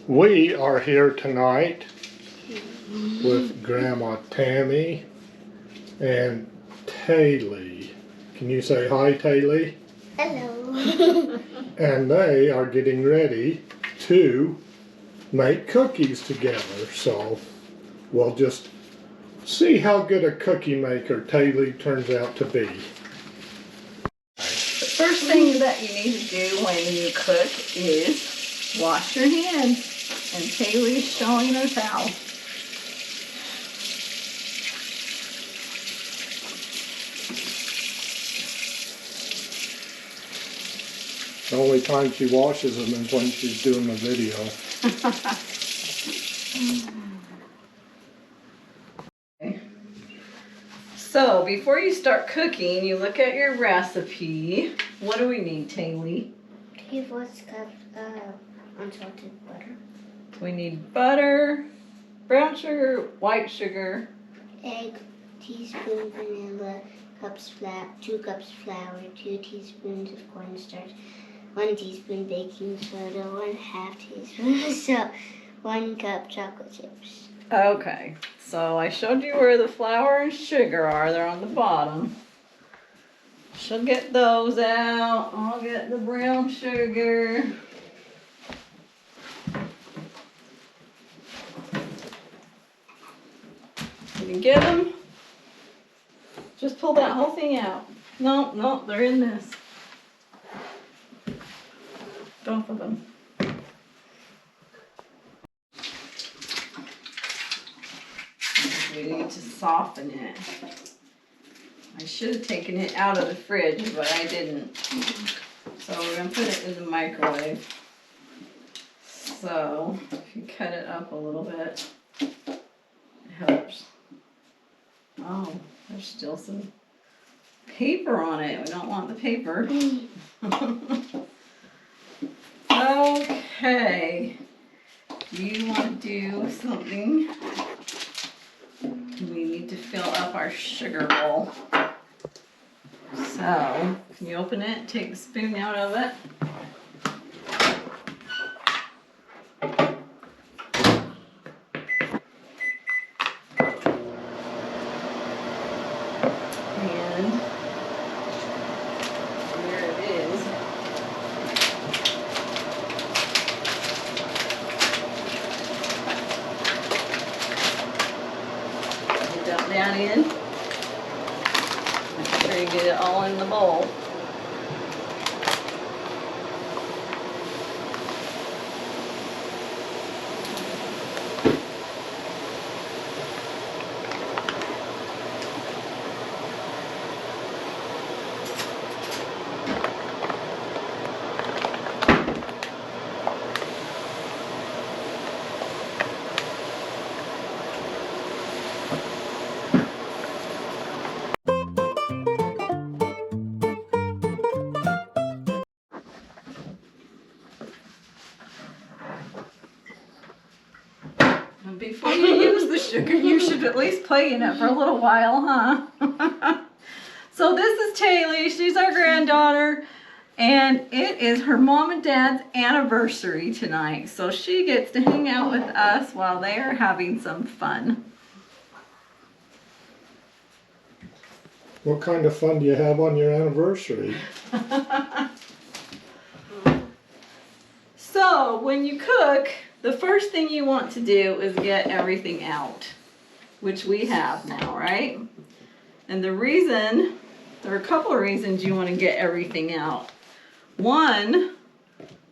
We are here tonight with Grandma Tammy and Taylee. Can you say hi, Taylee? Hello. And they are getting ready to make cookies together. So we'll just see how good a cookie maker Taylee turns out to be. The first thing that you need to do when you cook is wash your hands. And Taylee's showing us how. The only time she washes them is when she's doing the video. Okay. So, before you start cooking, you look at your recipe. What do we need, Taylee? 3/4 cup of unsalted butter. We need butter, brown sugar, white sugar, Egg, teaspoon vanilla, 2 cups flour, 2 teaspoons of cornstarch, 1 teaspoon baking soda, 1/2 teaspoon salt, 1 cup chocolate chips. Okay, so I showed you where the flour and sugar are. They're on the bottom. She'll get those out. I'll get the brown sugar. Can you get them? Just pull that whole thing out. No, they're in this. Both of them. We need to soften it. I should have taken it out of the fridge, but I didn't. So we're going to put it in the microwave. So if you cut it up a little bit, it helps. Oh, there's still some paper on it. We don't want the paper. Okay. Do you want to do something? We need to fill up our sugar bowl. So, can you open it? Take the spoon out of it. And there it is. Dump that in. Make sure you get it all in the bowl. Before you use the sugar, you should at least play in it for a little while, huh? So this is Taylee. She's our granddaughter, and it is her mom and dad's anniversary tonight. So she gets to hang out with us while they are having some fun. What kind of fun do you have on your anniversary? So when you cook, the first thing you want to do is get everything out, which we have now, right? And the reason, there are a couple of reasons you want to get everything out. One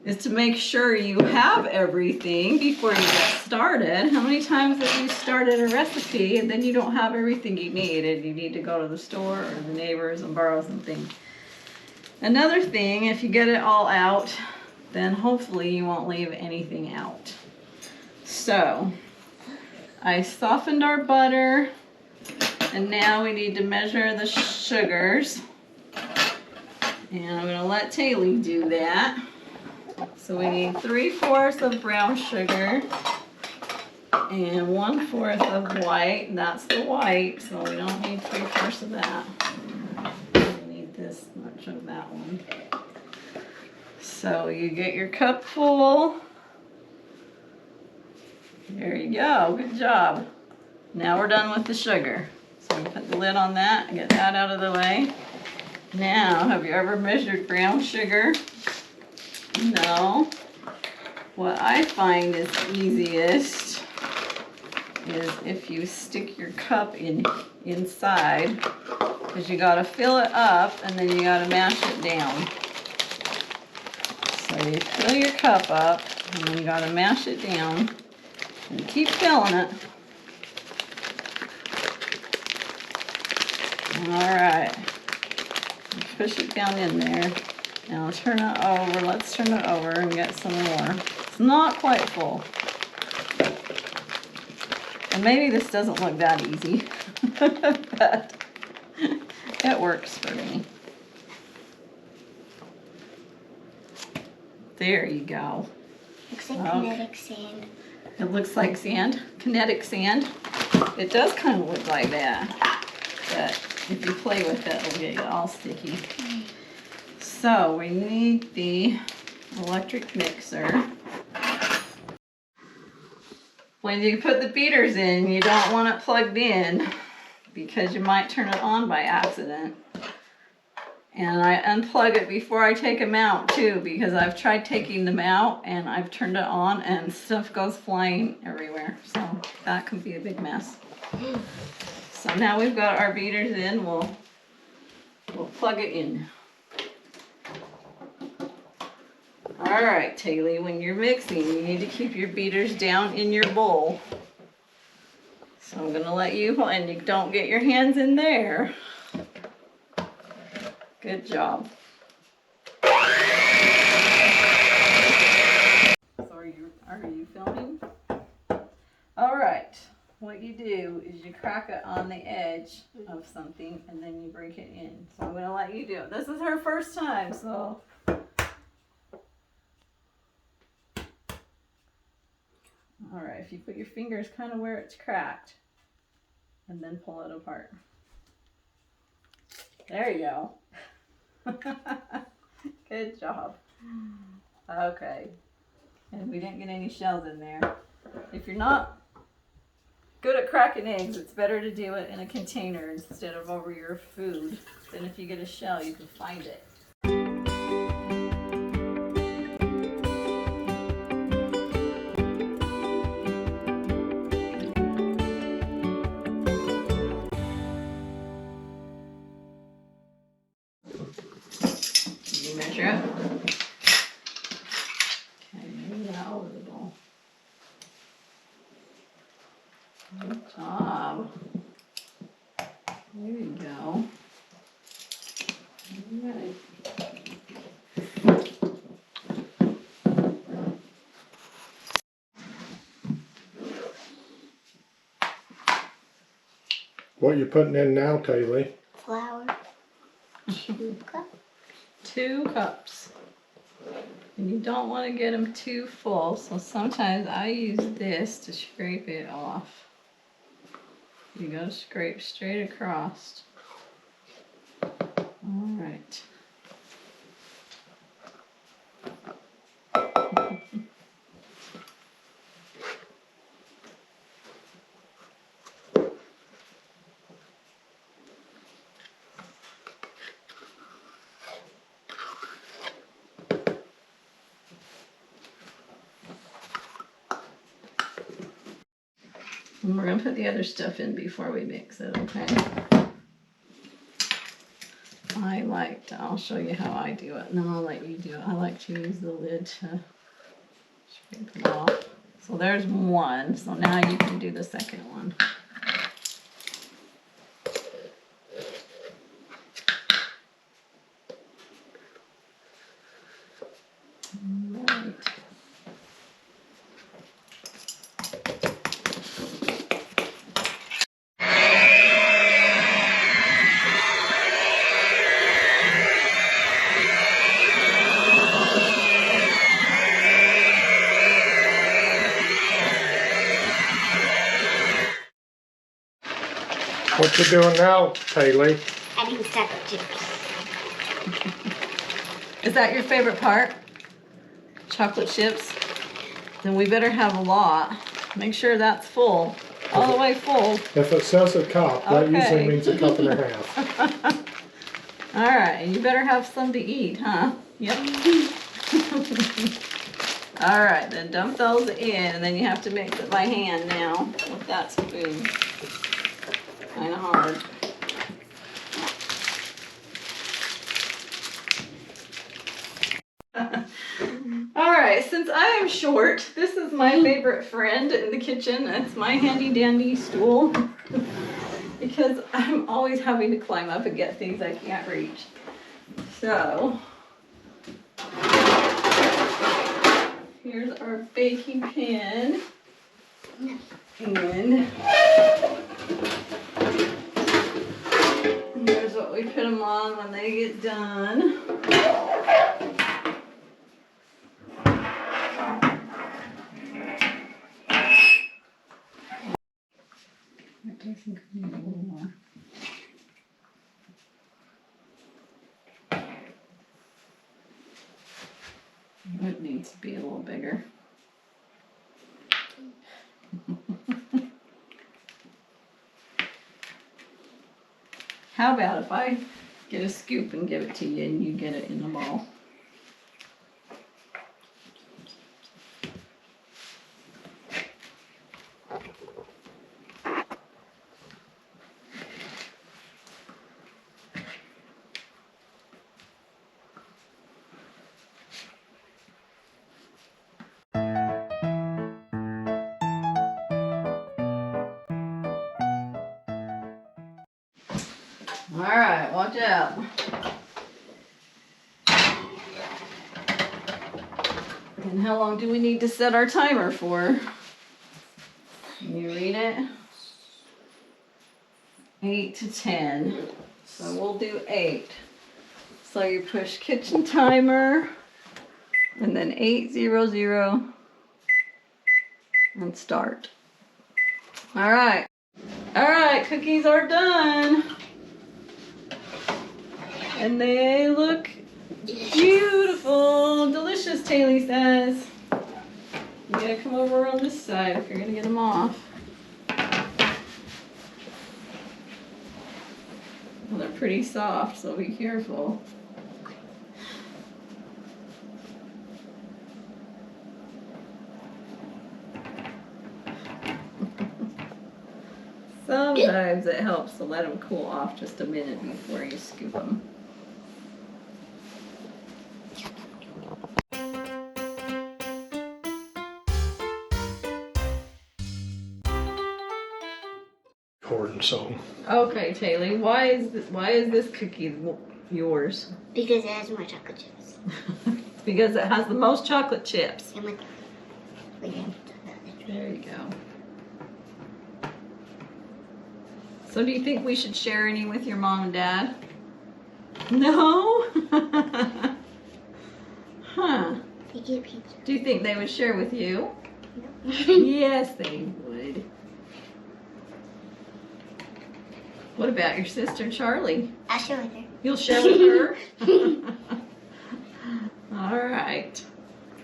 is to make sure you have everything before you get started. How many times have you started a recipe and then you don't have everything you need and you need to go to the store or the neighbors and borrow something? Another thing, if you get it all out, then hopefully you won't leave anything out. So, I softened our butter, and now we need to measure the sugars. And I'm gonna let Taylee do that. So we need 3/4 of brown sugar and 1/4 of white. That's the white, so we don't need 3/4 of that. We need this much of that one. So you get your cup full There you go, good job. Now we're done with the sugar. So we put the lid on that and get that out of the way. Now, have you ever measured brown sugar? No. What I find is easiest is if you stick your cup inside, because you gotta fill it up and then you gotta mash it down. So you fill your cup up and then you gotta mash it down and keep filling it. Alright, push it down in there. Now turn it over, let's turn it over and get some more. It's not quite full. And maybe this doesn't look that easy, but it works for me. There you go. Looks like kinetic sand. It looks like sand, kinetic sand. It does kind of look like that, but if you play with it, it'll get all sticky. So we need the electric mixer. When you put the beaters in, you don't want it plugged in because you might turn it on by accident. And I unplug it before I take them out too, because I've tried taking them out and I've turned it on and stuff goes flying everywhere. So that can be a big mess. So now we've got our beaters in, we'll plug it in. All right, Taylor, when you're mixing, you need to keep your beaters down in your bowl. So I'm gonna let you, and you don't get your hands in there. Good job. So are you filming? All right, what you do is you crack it on the edge of something and then you break it in. So I'm gonna let you do it. This is her first time, so. All right, if you put your fingers kind of where it's cracked and then pull it apart. There you go. Good job. Okay. And we didn't get any shells in there. If you're not good at cracking eggs, it's better to do it in a container instead of over your food. Then if you get a shell, you can find it. Measure it. Okay, move that over the bowl. Good job. There you go. All right. What you putting in now, Taylor? Flour. 2 cups. 2 cups. And you don't want to get them too full, so sometimes I use this to scrape it off. You go scrape straight across. All right. And we're gonna put the other stuff in before we mix it, okay? I'll show you how I do it, and then I'll let you do it. I like to use the lid to scrape it off. So there's one, so now you can do the second one. All right. What you doing now, Taylor? Adding chocolate chips. Is that your favorite part? Chocolate chips? Then we better have a lot. Make sure that's full. All the way full. If it says a cup, that Okay. usually means a cup and a half. All right, you better have some to eat, huh? Yep. All right, then dump those in, and then you have to mix it by hand now with that spoon. Kind of hard. All right, since I am short, this is my favorite friend in the kitchen. It's my handy dandy stool because I'm always having to climb up and get things I can't reach. So, here's our baking pan. And there's what we put them on when they get done. I think we need a little more. It needs to be a little bigger. How about if I get a scoop and give it to you and you get it in the bowl? All right, watch out. And how long do we need to set our timer for? Can you read it? 8 to 10. So we'll do 8. So you push kitchen timer and then 800 and start. All right. All right, cookies are done. And they look beautiful, delicious, Taylor says. You gotta come over on this side if you're gonna get them off. Well, they're pretty soft, so be careful. Sometimes it helps to let them cool off just a minute before you scoop them. Corn song. Okay, Taylor, why is this cookie yours? Because it has more chocolate chips. It's because it has the most chocolate chips. And There you go. So do you think we should share any with your mom and dad? No? Huh. they get pizza. Do you think they would share with you? No. Yes, they would. What about your sister Charlie? I'll share with her. You'll share with her? All right.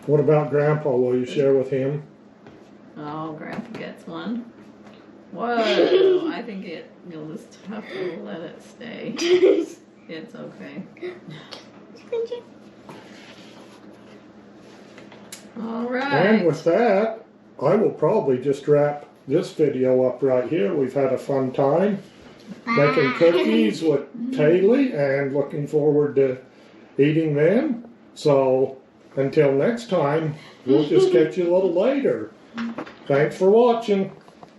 What about Grandpa? Will you share with him? Oh, Grandpa gets one. Whoa, I think you'll just have to let it stay. It's okay. All right. And with that, I will probably just wrap this video up right here. We've had a fun time making cookies with Taylor and looking forward to eating them. So until next time, we'll just catch you a little later. Thanks for watching.